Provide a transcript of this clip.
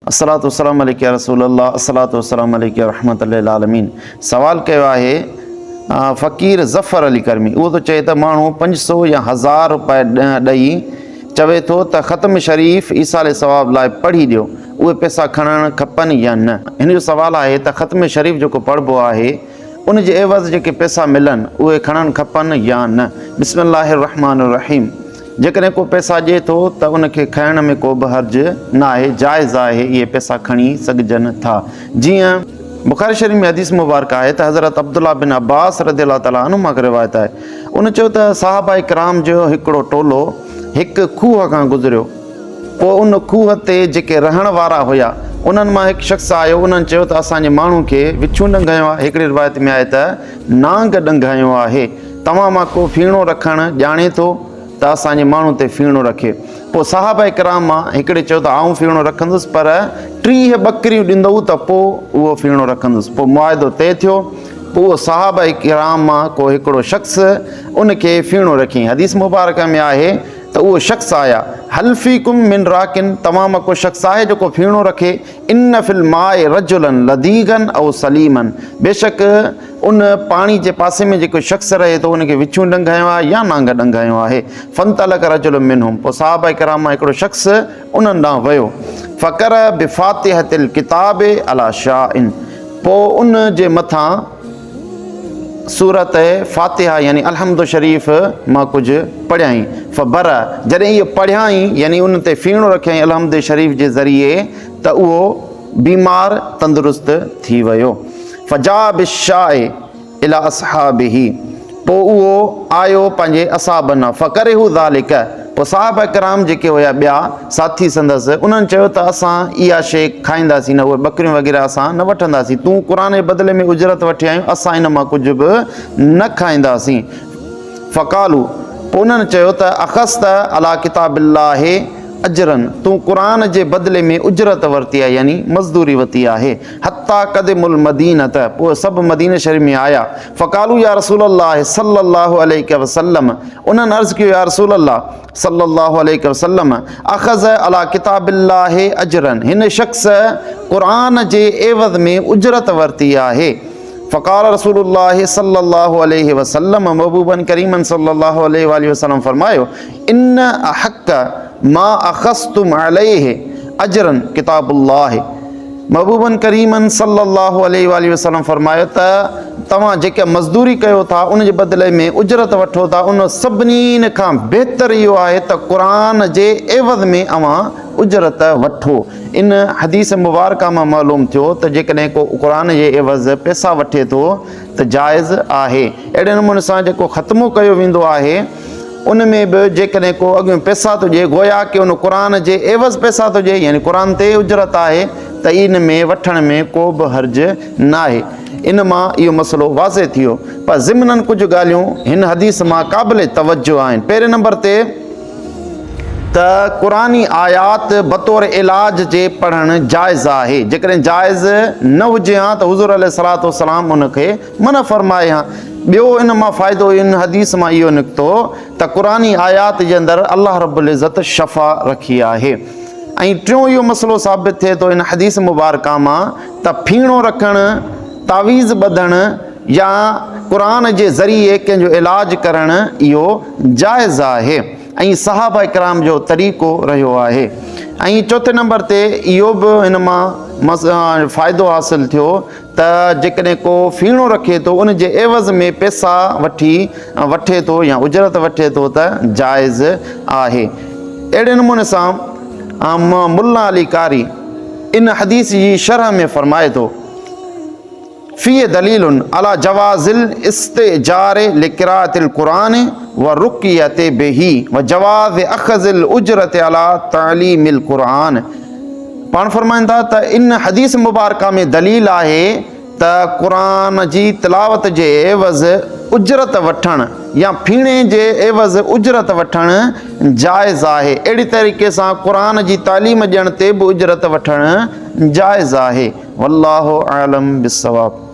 अस्सलातु वस्सलामु अलैका या रसूल अल्लाह, अस्सलातु वस्सलामु अलैका रहमतुल लिल आलमीन। सवाल कयो आहे फ़क़ीर ज़फ़र अली करमी। उहो तो चए त माण्हू 500 या 1000 रुपए ॾेई चवे थो त ख़त्म शरीफ़ ईसाले सवाब लाइ पढ़ी ॾियो, उहे पैसा खणणु खपनि या न। हिन जो सवाल आहे त ख़त्म शरीफ़ जेको पढ़िबो आहे उन जे एवज़ जेके पैसा मिलनि उहे खणणु खपनि या न। बिस्मिल्लाहिर रहमानिर रहीम। जेकॾहिं को पैसा ॾिए थो त उनखे खाइण में को बि हर्ज न आहे, जाइज़ आहे, इहे पैसा खणी सघजनि था। जीअं बुख़ारी शरीफ़ में हदीस मुबारक आहे त हज़रत अब्दुल्ला बिन अब्बास रज़ियल्लाहु ताला अन्हु मां रिवायत आहे, उन चयो त सहाबा इकराम जो हिकिड़ो टोलो हिकु खूह खां गुज़रियो। पोइ उन खूह ते जेके रहण वारा हुया उन्हनि मां हिकु शख़्स आयो, उन्हनि चयो त असांजे माण्हू खे विछूं ॾंघायो आहे। हिकिड़ी रिवायत में आहे त नांग ॾंघायो आहे। तव्हां मां को फीणो रखणु ॼाणे थो त असांजे माण्हू ते फीणो रखे। पोइ साहबा इकराम मां हिकिड़े चयो त आऊं फीणो रखंदुसि, पर 30 ॿकरियूं ॾींदव त पोइ उहो फीणो रखंदुसि। पोइ मुआइदो तइ थियो। पोइ उहो साहबा इकराम मां को हिकिड़ो शख़्स उनखे फीणो रखी। हदीस मुबारक में आहे त उहो शख़्स आया, हल्फीकुम मिन राकिन, तव्हां मां को शख़्स आहे जेको फीणो रखे। इन फिल माए रजुलन लदीगन औ सलीमन, बेशक उन पाणी जे पासे में जेको शख़्स रहे थो उनखे विछूं ॾंघायो आहे या नांग ॾंघायो आहे। फंतलक रजुल मिनहुम, पोइ साहबा इकराम मां हिकिड़ो शख़्स उन्हनि ॾांहुं वियो। फ़कर बिफ़ातिहतिल किताब अला शाइन, पोइ उन जे मथां सूरत फ़ातिहा यानी अलहम्दु शरीफ़ मां कुझु पढ़ियाई। फ़बर, जॾहिं इहो पढ़ियाई यानी उन ते फीणो रखियईं अलहम्दु शरीफ़ जे ज़रिए, त उहो बीमार तंदुरुस्त थी वियो। फ़जा बिशाए इला असहाबिही, पोइ उहो आयो पंहिंजे असाबनि। फ़करिहु ज़ालिक, पोइ साहबा इकराम जेके हुया ॿिया साथी संदसि, उन्हनि चयो त असां इहा शइ खाईंदासीं न, उहे ॿकरियूं वग़ैरह असां न वठंदासीं। तूं क़ुर जे बदिले में उजरत वठी आयूं, असां इन मां कुझु बि न खाईंदासीं। फ़क़ालू, पोइ उन्हनि चयो त अख़स्त अला किताबिल्लाहि अजरन, तूं क़ुर जे बदिले में उजरत वरिती आहे यानी मज़दूरी वरिती आहे। हत्ता क़दिमुल मदीनत, पोइ सभु मदीने शरीफ़ में आया। फ़क़ालू या रसूल अल्लाह सल्लल्लाहु अलैहि वसल्लम, उन्हनि अर्ज़ु कयो या रसूल अल्लाह सल्लल्लाहु अलैहि वसल्लम, अख़ज़ अला किताबिल्लाहि अजरन, हिन शख़्स क़ुर जे एवज़ में उजरत वरिती आहे। फ़क़ाल रसूलुल्लाह सल्लल्लाहु अलैहि वसल्लम, महबूबन करीमन सल्लल्लाहु अलैहि वसल्लम फरमायो, इन अहक़ मा अख़ज़्तुम अलैहि अजरन किताबुल्लाह, महबूबन करीमन सल्लल्लाहु अलैहि वसल्लम फरमायो त तव्हां जेका मज़दूरी कयो था उन जे बदिले में उजरत वठो था, उन सभिनी खां बहितर इहो आहे त क़ुर जे एवज़ में अवां उजरत वठो। इन हदीस मुबारक मां मालूम थियो त जेकॾहिं को क़ुर जे एवज़ पैसा वठे थो त जाइज़ आहे। अहिड़े नमूने सां जेको ख़त्मो कयो वेंदो आहे उन में बि जेकॾहिं को अॻ में पैसा थो ॾिए, गोया की उन क़ुर जे एवज़ पैसा थो ॾिए यानी क़ुर ते उजरत आहे, त इन में वठण में को बि हर्ज न आहे। इन मां इहो मसइलो वाज़े थी वियो। पर ज़िमननि कुझु ॻाल्हियूं हिन हदीस मां क़ाबिल तवजो आहिनि। पहिरें नंबर ते त क़ुरानी आयात बतौर इलाज जे पढ़णु जाइज़ आहे। जेकॾहिं जाइज़ न हुजे हा त हुज़ूर अलैहिस्सलातु वस्सलाम उनखे मना फ़रमाए हा। ॿियो इन मां फ़ाइदो इन हदीस मां इहो निकितो त क़ुरानी आयात जे अंदरि अल्लाह रब्बुल इज़्ज़त शफ़ा रखी आहे। ऐं टियों इहो मसइलो साबित थिए थो इन हदीस मुबारक मां त फीणो रखणु, तावीज़ ॿधणु या क़ुर जे ज़रिए कंहिंजो इलाज करणु इहो जाइज़ आहे ऐं सहाबा इकराम जो तरीक़ो रहियो आहे। ऐं चौथे नंबर ते इहो बि हिन मां फ़ाइदो हासिलु थियो त जेकॾहिं को फीणो रखे थो उन जे एवज़ में पैसा वठे थो या उजरत वठे थो त जाइज़ आहे। अहिड़े नमूने सां मुल्ला अली कारी इन हदीस जी शरह में फ़रमाए थो, फ़ी दलीलुन अला जवाज़िल इस्तिजार लिक़राअतिल क़ुरान व रुक़यत बिही व जवाज़ अख़ज़िल उजरत अला तालीमिल क़ुरान। पाण फ़रमाइनि था त इन हदीस मुबारक में दलील आहे त क़ुर जी तिलावत जे एवज़ उजरत वठणु या फीणे जे एवज़ उजरत वठणु जाइज़ आहे। अहिड़ी तरीक़े सां क़ुर जी तालीम ॾियण ते बि उजरत वठणु जाइज़ आहे। वल्लाहु आलम बिस्सवाब।